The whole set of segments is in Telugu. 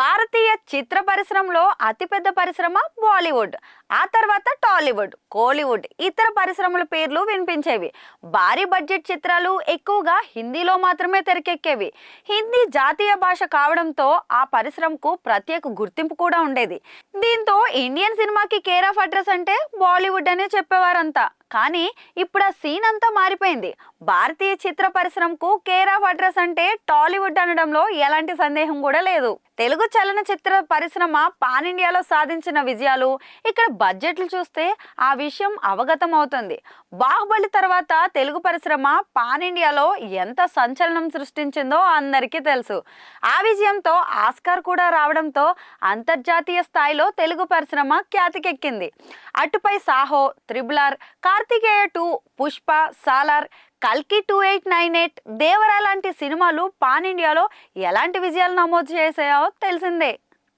భారతీయ చిత్ర పరిశ్రమలో అతిపెద్ద పరిశ్రమ బాలీవుడ్. ఆ తర్వాత టాలీవుడ్, కోలీవుడ్, ఇతర పరిశ్రమల పేర్లు వినిపించేవి. భారీ బడ్జెట్ చిత్రాలు ఎక్కువగా హిందీలో మాత్రమే తెరకెక్కేవి. హిందీ జాతీయ భాష కావడంతో ఆ పరిశ్రమకు ప్రత్యేక గుర్తింపు కూడా ఉండేది. దీంతో ఇండియన్ సినిమాకి కేర్ ఆఫ్ అడ్రస్ అంటే బాలీవుడ్ అనే చెప్పేవారంతా. కానీ ఇప్పుడు ఆ సీన్ అంతా మారిపోయింది. భారతీయ చిత్ర పరిశ్రమకు కేర్ ఆఫ్ అడ్రస్ అంటే టాలీవుడ్ అనడంలో ఎలాంటి సందేహం కూడా లేదు. తెలుగు చలనచిత్ర పరిశ్రమ పాన్ ఇండియాలో సాధించిన విజయాలు, ఇక్కడ బడ్జెట్లు చూస్తే ఆ విషయం అవగతం అవుతుంది. బాహుబలి తర్వాత తెలుగు పరిశ్రమ పాన్ ఇండియాలో ఎంత సంచలనం సృష్టించిందో అందరికీ తెలుసు. ఆ విజయంతో ఆస్కార్ కూడా రావడంతో అంతర్జాతీయ స్థాయిలో తెలుగు పరిశ్రమ ఖ్యాతికెక్కింది. అటుపై సాహో, త్రిబుల్ ఆర్, కార్తికేయ 2, పుష్ప, సాలార్, కల్కి 2898, దేవరా లాంటి సినిమాలు పాన్ ఇండియాలో ఎలాంటి విజయాలు నమోదు చేసాయో తెలిసిందే.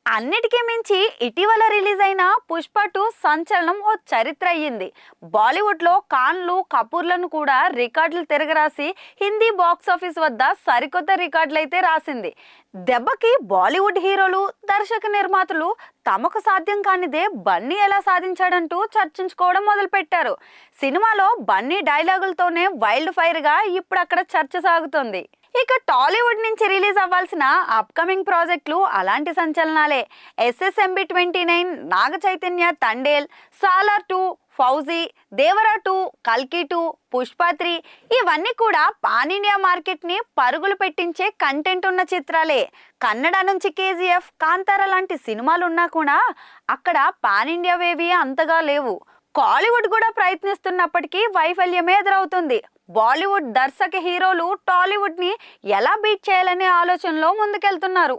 అన్నిటికీ మించి ఇటీవల రిలీజ్ అయిన పుష్ప 2 సంచలనం ఓ చరిత్ర అయ్యింది. బాలీవుడ్లో ఖాన్లు, కపూర్లను కూడా రికార్డులు తిరగరాసి హిందీ బాక్సాఫీస్ వద్ద సరికొత్త రికార్డులు అయితే రాసింది. దెబ్బకి బాలీవుడ్ హీరోలు, దర్శక నిర్మాతలు తమకు సాధ్యం కానిదే బన్నీ ఎలా సాధించాడంటూ చర్చించుకోవడం మొదలుపెట్టారు. సినిమాలో బన్నీ డైలాగులతోనే వైల్డ్ ఫైర్గా ఇప్పుడు అక్కడ చర్చ సాగుతోంది. ఇక టాలీవుడ్ నుంచి రిలీజ్ అవ్వాల్సిన అప్కమింగ్ ప్రాజెక్టులు అలాంటి సంచలనాలే. SSMB 29, నాగ చైతన్య తండేల్, సాలార్ 2, ఫౌజీ, దేవరా 2, కల్కి 2, పుష్ప 3 ఇవన్నీ కూడా పాన్ ఇండియా మార్కెట్ని పరుగులు పెట్టించే కంటెంట్ ఉన్న చిత్రాలే. కన్నడ నుంచి KGF, కాంతారా లాంటి సినిమాలు ఉన్నా కూడా అక్కడ పాన్ ఇండియా వేవి అంతగా లేవు. కాలీవుడ్ కూడా ప్రయత్నిస్తున్నప్పటికీ వైఫల్యమే ఎదురవుతుంది. బాలీవుడ్ దర్శక హీరోలు టాలీవుడ్ని ఎలా బీట్ చేయాలనే ఆలోచనలో ముందుకెళ్తున్నారు.